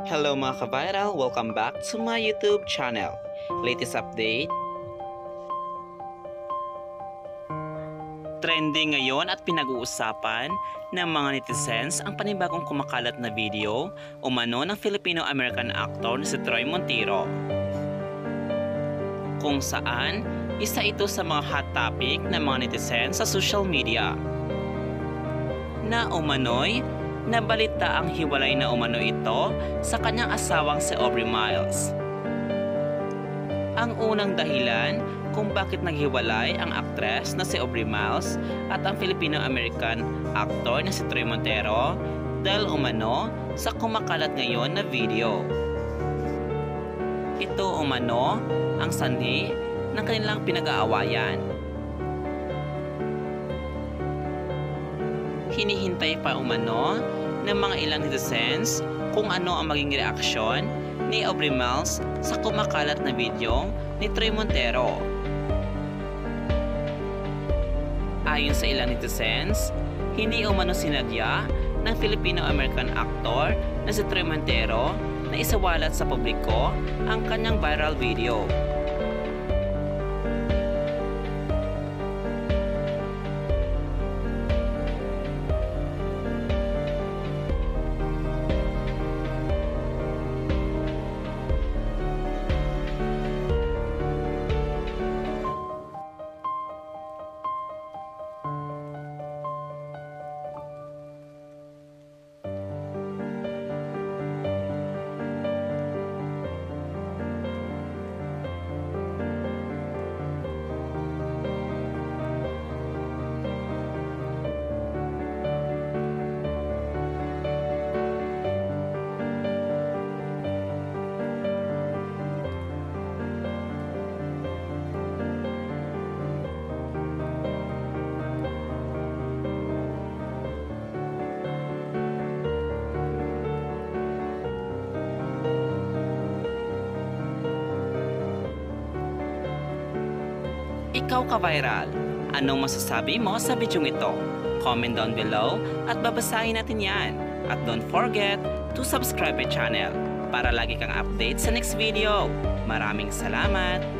Hello mga ka-viral! Welcome back to my YouTube channel. Latest update. Trending ngayon at pinag-uusapan ng mga netizens ang panibagong kumakalat na video umano ng Filipino-American actor na si Troy Montero. Kung saan, isa ito sa mga hot topic ng mga netizens sa social media. Na umano'y nabalita ang hiwalay na umano ito sa kanyang asawang si Aubrey Miles. Ang unang dahilan kung bakit naghiwalay ang aktres na si Aubrey Miles at ang Filipino-American actor na si Troy Montero dahil umano sa kumakalat ngayon na video. Ito umano ang sanhi ng kanilang pinag-aawayan. Hinihintay pa umano ng mga ilang netizens kung ano ang maging reaksyon ni Aubrey Miles sa kumakalat na video ni Troy Montero. Ayon sa ilang netizens, hindi umano sinadya ng Filipino-American actor na si Troy Montero na isawalat sa publiko ang kanyang viral video. Ikaw ka-viral, anong masasabi mo sa video ito? Comment down below at babasahin natin yan. At don't forget to subscribe my channel para lagi kang update sa next video. Maraming salamat!